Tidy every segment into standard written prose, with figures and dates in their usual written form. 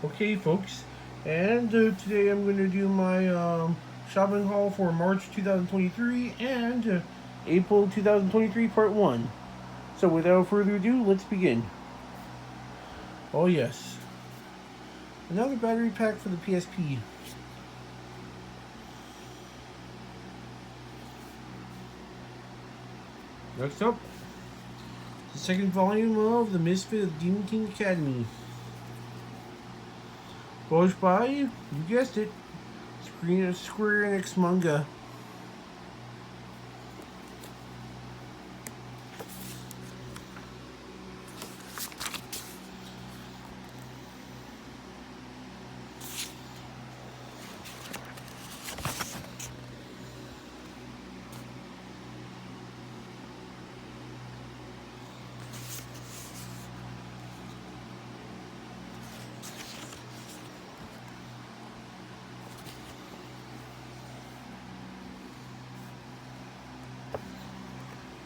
Okay, folks, and today I'm going to do my shopping haul for March 2023 and April 2023 Part 1. So, without further ado, let's begin. Oh, yes, another battery pack for the PSP. Next up, the second volume of The Misfit of Demon King Academy. Published by, you guessed it, Square Enix manga.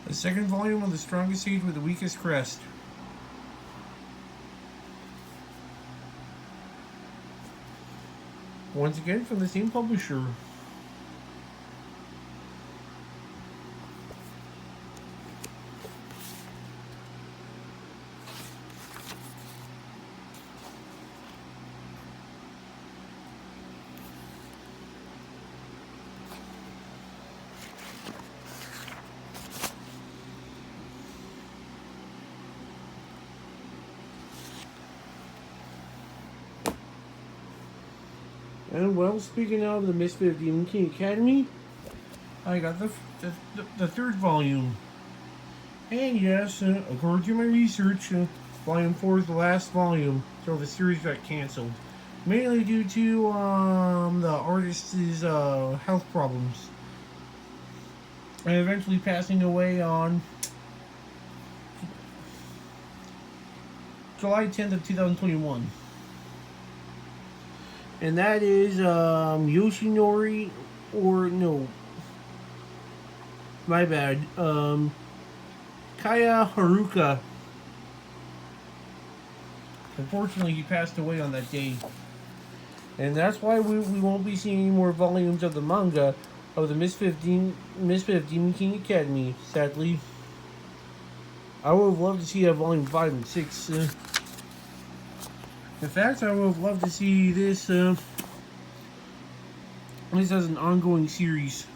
The second volume of The Strongest Sage with the Weakest Crest. Once again from the same publisher. And well, speaking of the Misfit of Demon King Academy, I got the third volume. And yes, according to my research, volume 4 is the last volume, so the series got canceled. Mainly due to the artist's health problems. And eventually passing away on July 10th of 2021. And that is Yoshinori, or no, my bad, Kaya Haruka. Unfortunately, he passed away on that day. And that's why we won't be seeing any more volumes of the manga of the Misfit of Demon King Academy, sadly. I would have loved to see volume 5 and 6. In fact, I would have loved to see this as an ongoing series.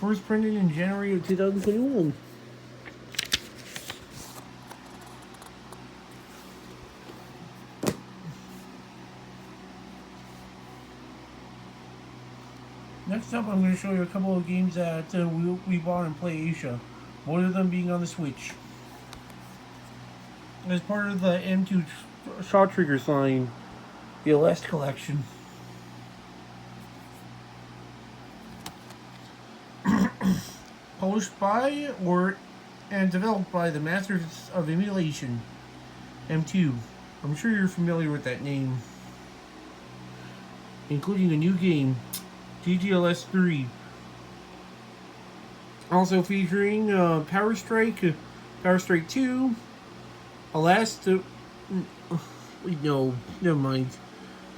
First printed in January of 2021. Next up, I'm going to show you a couple of games that we bought in Play Asia. One of them being on the Switch. As part of the M2 Shot Triggers line, the Aleste collection. Published by and developed by the Masters of Emulation, M2. I'm sure you're familiar with that name. Including a new game, GGLS 3. Also featuring Power Strike, Power Strike 2, Aleste. No, never mind.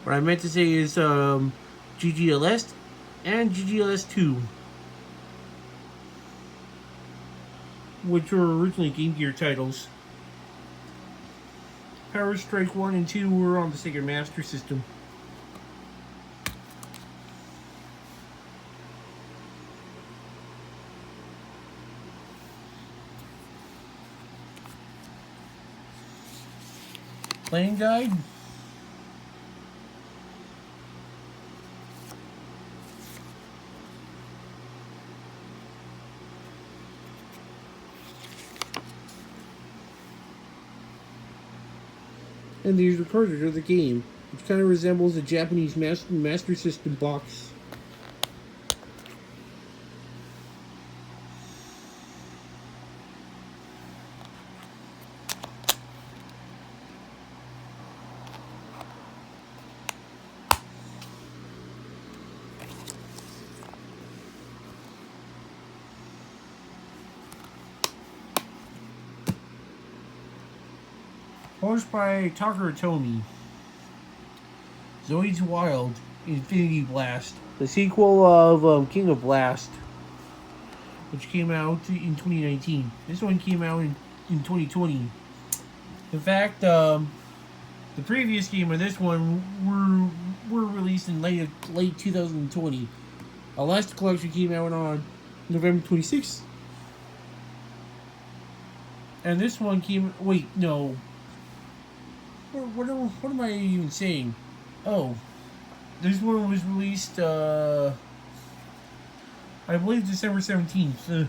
What I meant to say is GGLS and GGLS 2. Which were originally Game Gear titles. Power Strike 1 and 2 were on the Sega Master System. Playing guide. And there's the cartridge of the game, which kind of resembles a Japanese Master System box. Published by Takara Tomy. Zoids Wild, Infinity Blast. The sequel of King of Blast, which came out in 2019. This one came out in 2020. In fact, the previous game of this one were released in late 2020. Last collection came out on November 26th. And this one came... Wait, no. What am I even saying? Oh. This one was released, I believe December 17th.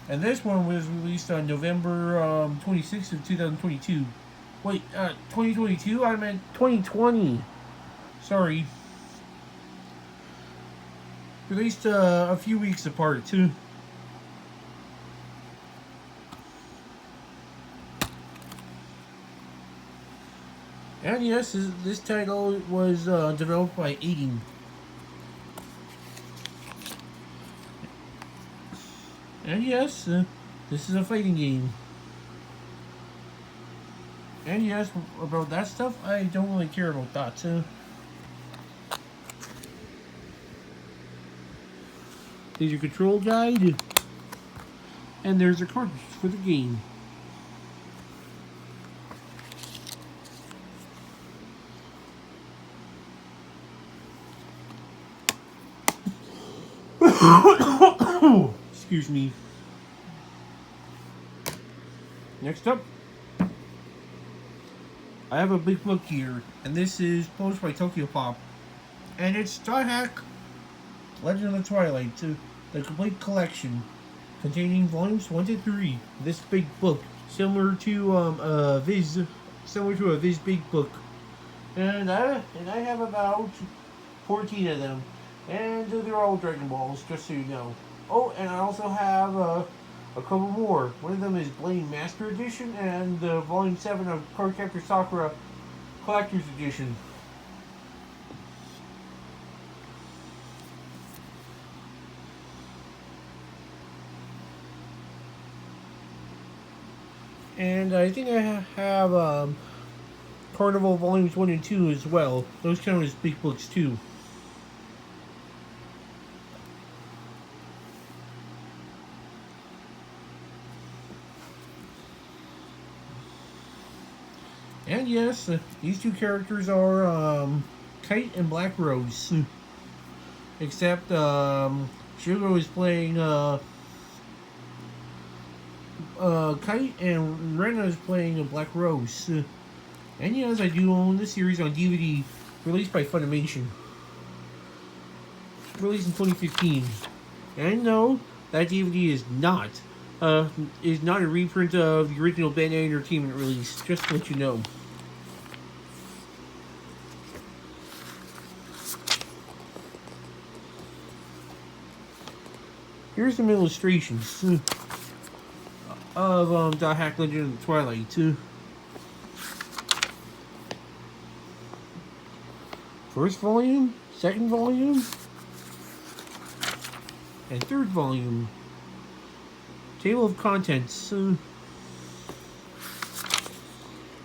And this one was released on November 26th of 2022. Wait, 2022? I meant 2020. Sorry. Released a few weeks apart, too. And yes, this title was developed by Aiding. And yes, this is a fighting game. And yes, about that stuff, I don't really care about that. There's your control guide. And there's a cartridge for the game. Excuse me. Next up, I have a big book here, and this is published by Tokyo Pop, and it's Dot Hack Legend of the Twilight, the complete collection, containing volumes 1 to 3. This big book, similar to a Viz big book, and I have about 14 of them. And they're all Dragon Balls, just so you know. Oh, and I also have a couple more. One of them is Blade Master Edition, and Volume 7 of Cardcaptor Sakura Collector's Edition. And I think I have Carnival Volumes 1 and 2 as well. Those count as big books too. And yes, these two characters are Kite and Black Rose. Except Shugo is playing Kite and Rena is playing Black Rose. And yes, I do own this series on DVD, released by Funimation. Released in 2015. And no, that DVD is not a reprint of the original Bandai Entertainment release, just to let you know. Here's some illustrations of Dot Hack Legend of the Twilight. First volume, second volume, and third volume. Table of contents. And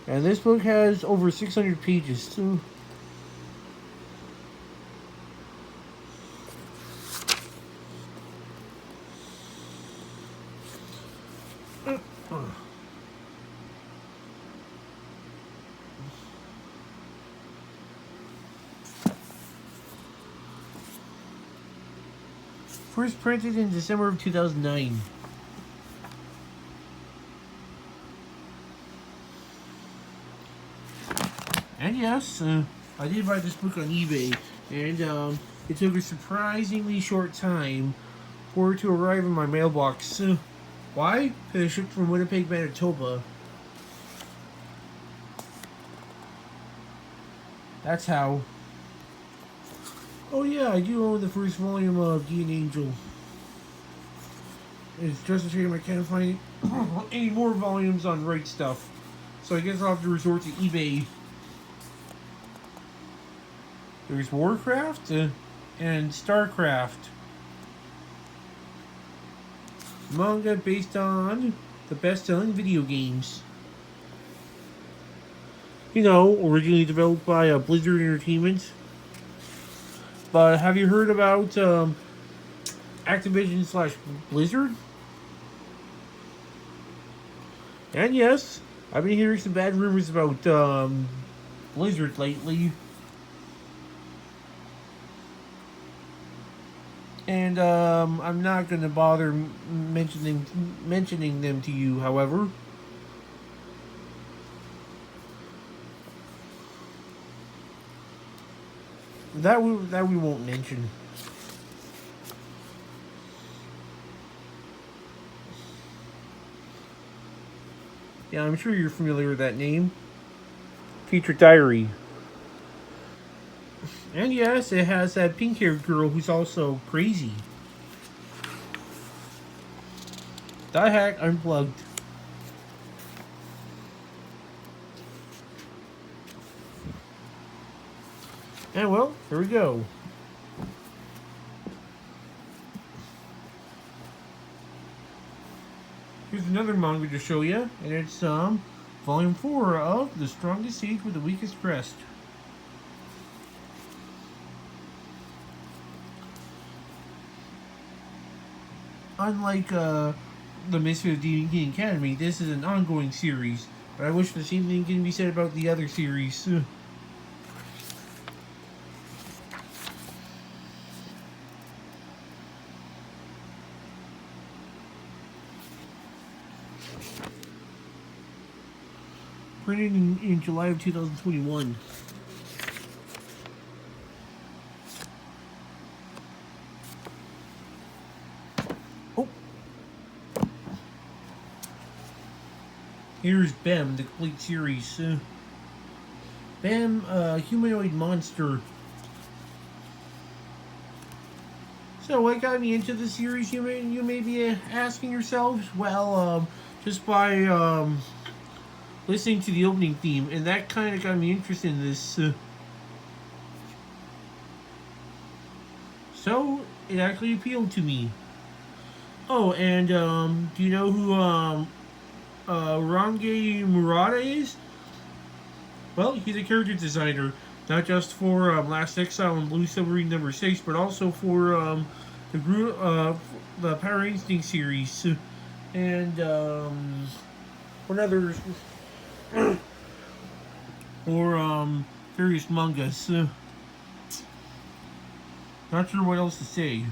this book has over 600 pages. First printed in December of 2009. And yes, I did buy this book on eBay, and it took a surprisingly short time for it to arrive in my mailbox. Why? Because it shipped from Winnipeg, Manitoba. That's how. Oh yeah, I do own the first volume of Guardian Angel. It's just a shame I can't find any more volumes on Right Stuff. So I guess I'll have to resort to eBay. There's Warcraft and Starcraft. Manga based on the best-selling video games. You know, originally developed by Blizzard Entertainment. But have you heard about Activision slash Blizzard? And yes, I've been hearing some bad rumors about Blizzard lately. And I'm not going to bother mentioning them to you, however. That we won't mention. Yeah, I'm sure you're familiar with that name. Future Diary. And yes, it has that pink-haired girl who's also crazy. Die Hack Unplugged. And well, here we go. Here's another manga to show you, and it's Volume 4 of The Strongest Sage with the Weakest Crest. Unlike the Misfit of Demon King Academy, this is an ongoing series, but I wish the same thing can be said about the other series. Printed in July of 2021. Oh. Here's Bem, the complete series. Bem, humanoid monster. So what got me into the series, you may be asking yourselves? Well, just by listening to the opening theme, and that kind of got me interested in this. So it actually appealed to me. Oh, and do you know who Range Murata is? Well, he's a character designer, not just for Last Exile and Blue Submarine number 6, but also for the Power Instinct series, and what others, or various mangas. Not sure what else to say.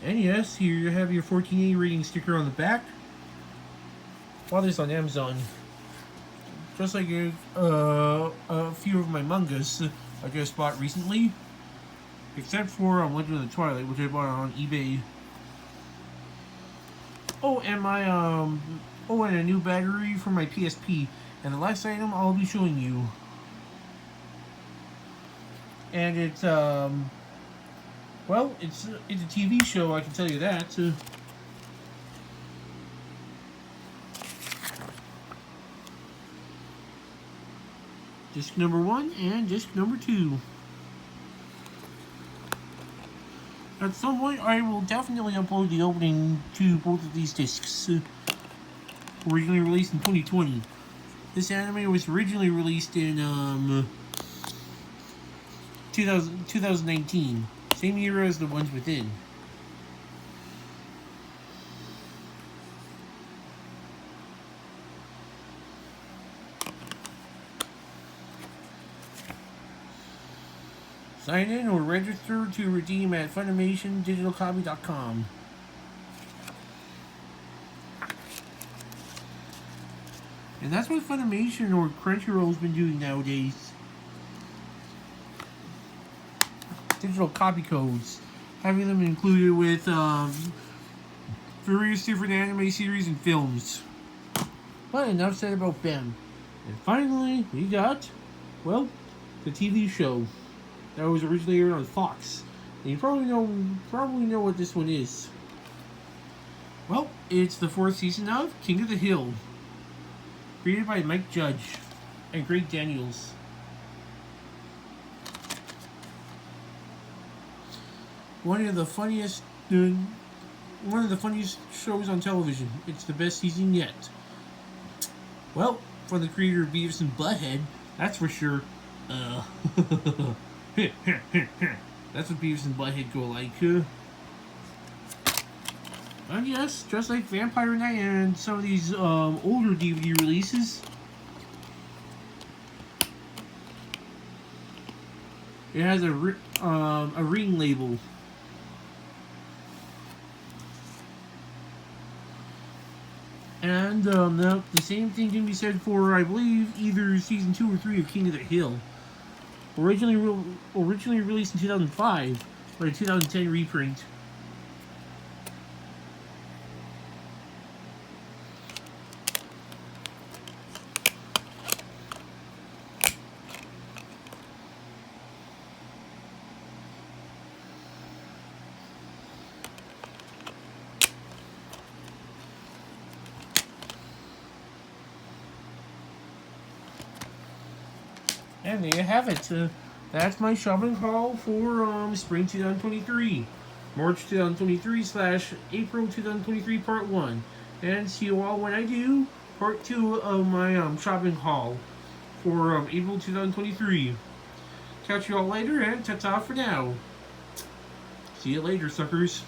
And yes, here you have your 14A rating sticker on the back. Bought this on Amazon. Just like a few of my mangas I just bought recently. Except for Legend of the Twilight, which I bought on eBay. Oh, and my and a new battery for my PSP. And the last item I'll be showing you. And it's well, it's a TV show, I can tell you that. Disc number 1 and disc number 2. At some point, I will definitely upload the opening to both of these discs. Originally released in 2020. This anime was originally released in 2019. Same year as the ones within. Sign in or register to redeem at FunimationDigitalCopy.com. And that's what Funimation or Crunchyroll's been doing nowadays. Digital copy codes. Having them included with various different anime series and films. But enough said about Bem. And finally, we got, well, the TV show that was originally aired on Fox. And you probably know what this one is. Well, it's the 4th season of King of the Hill. Created by Mike Judge and Greg Daniels. One of the funniest shows on television. It's the best season yet. Well, from the creator of Beavis and Butthead. That's for sure. That's what Beavis and Butthead go like. And yes, just like Vampire Night and some of these older DVD releases, it has a ring label. And the same thing can be said for, I believe, either season 2 or 3 of King of the Hill. Originally released in 2005, but a 2010 reprint. And there you have it. That's my shopping haul for spring 2023. March 2023 / April 2023 part 1. And see you all when I do part 2 of my shopping haul for April 2023. Catch you all later, and ta-ta for now. See you later, suckers.